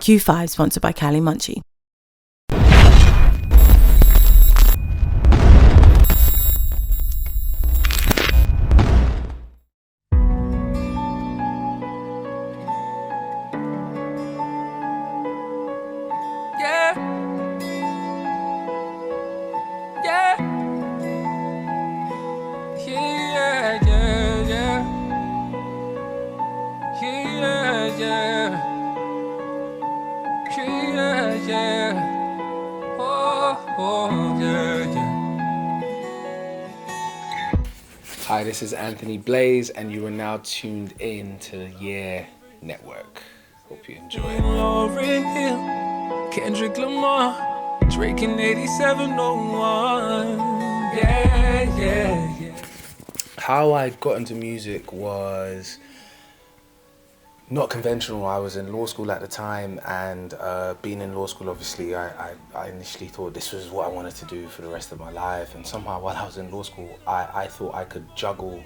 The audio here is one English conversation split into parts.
Q5 sponsored by Cali Munchie. Hi, this is Anthony Blaize, and you are now tuned in to YEEEAAH Network. Hope you enjoy it. Lauryn Hill, Kendrick Lamar, Drake in 8701. Yeah. How I got into music was not conventional. I was in law school at the time, and being in law school, obviously, I initially thought this was what I wanted to do for the rest of my life. And somehow, while I was in law school, I thought I could juggle.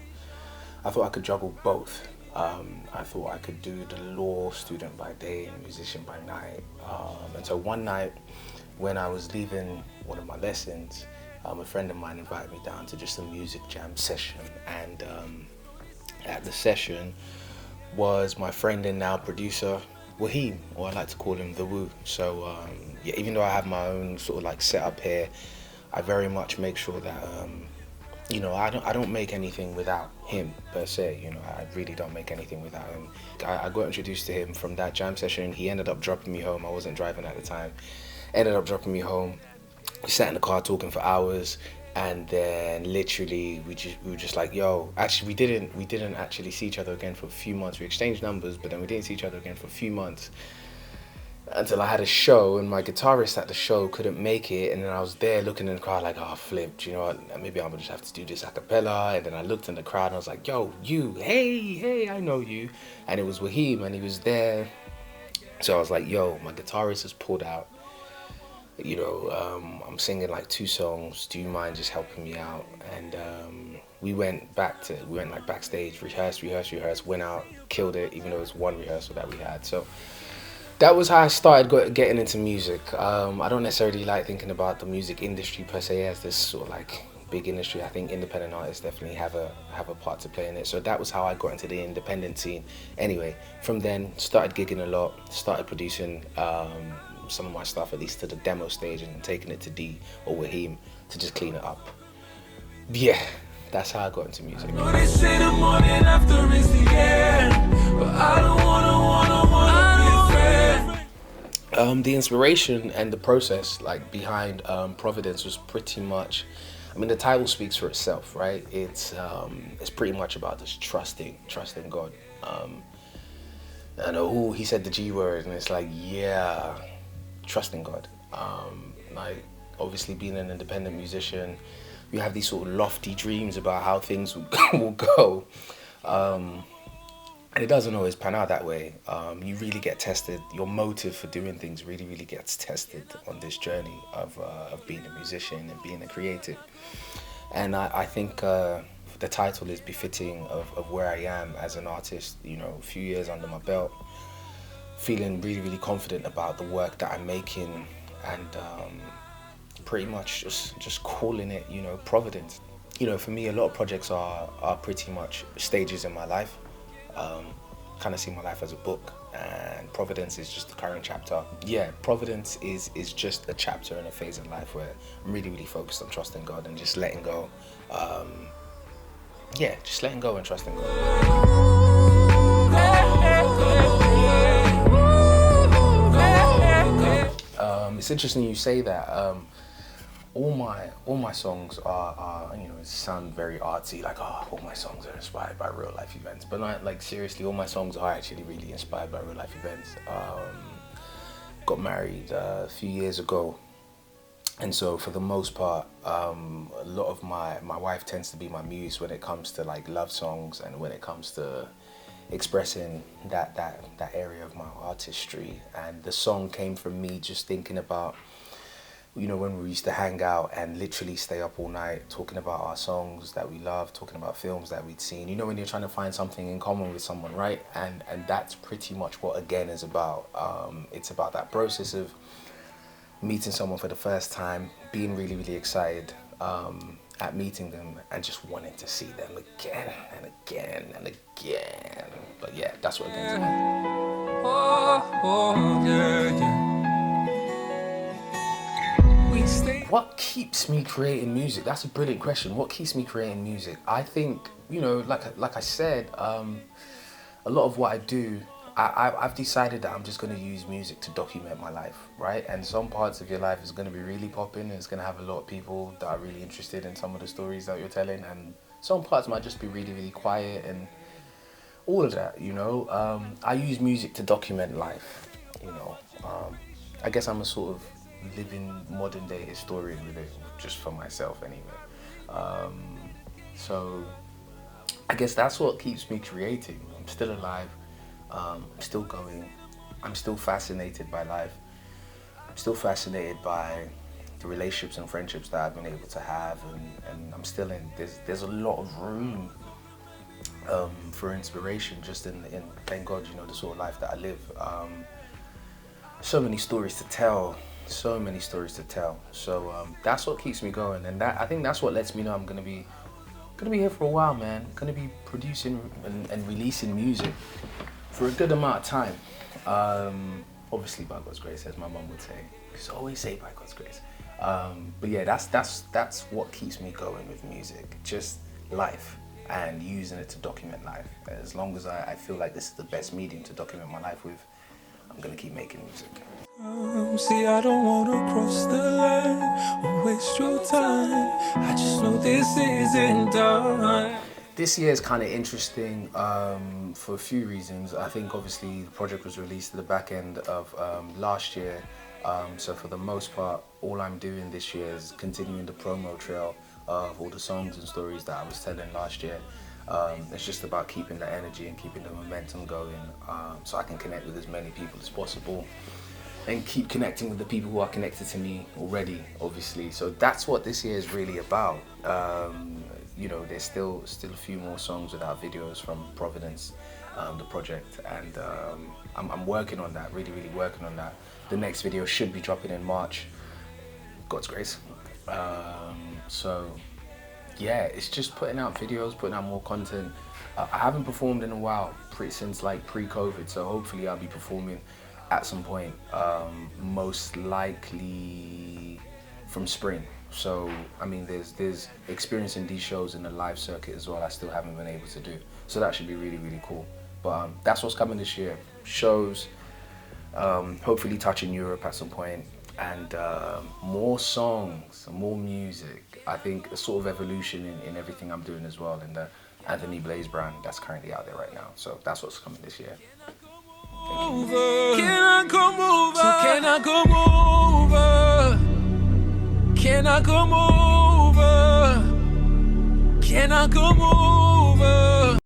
I thought I could juggle both. I thought I could do the law student by day and musician by night. And so one night, when I was leaving one of my lessons, a friend of mine invited me down to just a music jam session, and at the session was my friend and now producer YEEEAAH, or I like to call him the Woo. So yeah, even though I have my own sort of like setup here, I very much make sure that you know, I don't make anything without him per se. You know, I really don't make anything without him. I got introduced to him from that jam session. He ended up dropping me home. I wasn't driving at the time. Ended up dropping me home. We sat in the car talking for hours, and then literally we were just like, yo, actually we didn't actually see each other again for a few months. We exchanged numbers, but then we didn't see each other again for a few months until I had a show, and my guitarist at the show couldn't make it, and then I was there looking in the crowd like, oh, flipped, you know what, maybe I'm gonna just have to do this a cappella. And then I looked in the crowd and I was like, yo, you, hey, I know you. And it was YEEEAAH, and he was there. So I was like, yo, my guitarist has pulled out. You know, I'm singing like 2 songs. Do you mind just helping me out? And we went like backstage, rehearsed, went out, killed it, even though it was one rehearsal that we had. So that was how I started getting into music. I don't necessarily like thinking about the music industry per se as this sort of like big industry. I think independent artists definitely have a part to play in it. So that was how I got into the independent scene. Anyway, from then started gigging a lot, started producing some of my stuff, at least to the demo stage, and taking it to D or YEEEAAH to just clean it up. Yeah, that's how I got into music. They say the morning after is the end, but I don't wanna be a friend. The inspiration and the process like behind Providence was pretty much, I mean, the title speaks for itself, right? It's pretty much about just trusting God. I know he said the G word, and it's like, yeah, trusting God. Like, obviously being an independent musician, you have these sort of lofty dreams about how things will go. And it doesn't always pan out that way. You really get tested. Your motive for doing things really gets tested on this journey of being a musician and being a creative. And I think the title is befitting of where I am as an artist. You know, a few years under my belt, feeling really confident about the work that I'm making, and pretty much just calling it, you know, Providence. You know, for me, a lot of projects are pretty much stages in my life. Kind of see my life as a book, and Providence is just the current chapter. Yeah, Providence is just a chapter in a phase in life where I'm really focused on trusting God and just letting go. Yeah, just letting go and trusting God. It's interesting you say that. All my songs are, you know, sound very artsy, like, oh, all my songs are inspired by real life events. But not, like, seriously, all my songs are actually really inspired by real life events. Got married a few years ago, and so for the most part, a lot of my wife tends to be my muse when it comes to like love songs, and when it comes to expressing that area of my artistry. And the song came from me just thinking about you know, when we used to hang out and literally stay up all night talking about our songs that we love, talking about films that we'd seen. You know, when you're trying to find something in common with someone, right? And that's pretty much what Again is about. It's about that process of meeting someone for the first time, being really, really excited at meeting them, and just wanting to see them again and again and again. But yeah, that's what Again is about. Oh, yeah, yeah. What keeps me creating music? That's a brilliant question. What keeps me creating music? I think, you know, like I said, a lot of what I do, I've decided that I'm just going to use music to document my life, right? And some parts of your life is going to be really popping, and it's going to have a lot of people that are really interested in some of the stories that you're telling, and some parts might just be really, really quiet and all of that, you know. I use music to document life, you know. I guess I'm a sort of living modern day historian with it, just for myself anyway. So I guess that's what keeps me creating. I'm still alive, I'm still going, I'm still fascinated by life, I'm still fascinated by the relationships and friendships that I've been able to have, and I'm still in, there's a lot of room for inspiration just in thank God, you know, the sort of life that I live. So many stories to tell. So many stories to tell. So that's what keeps me going, and I think that's what lets me know I'm gonna be here for a while, man. Gonna be producing and releasing music for a good amount of time. Obviously by God's grace, as my mum would say. Just always say by God's grace. But yeah, that's what keeps me going with music. Just life and using it to document life. As long as I feel like this is the best medium to document my life with, I'm gonna keep making music. See, I don't wanna cross the line or waste your time. I just know this isn't done. This year is kind of interesting for a few reasons. I think obviously the project was released at the back end of last year. So for the most part, all I'm doing this year is continuing the promo trail of all the songs and stories that I was telling last year. It's just about keeping the energy and keeping the momentum going, so I can connect with as many people as possible and keep connecting with the people who are connected to me already, obviously. So that's what this year is really about. You know, there's still a few more songs without videos from Providence, the project, and I'm working on that, really working on that. The next video should be dropping in March, God's grace. So yeah, it's just putting out videos, putting out more content. I haven't performed in a while, since like pre-COVID, so hopefully I'll be performing at some point, most likely from spring. So I mean, there's experiencing these shows in the live circuit as well I still haven't been able to do, so that should be really cool. But that's what's coming this year. Shows, hopefully touching Europe at some point, and more songs, more music. I think a sort of evolution in everything I'm doing as well, in the Anthony Blaize brand that's currently out there right now. So that's what's coming this year. Thank you. Can I come over? So can I come over? Can I come over? Can I come over?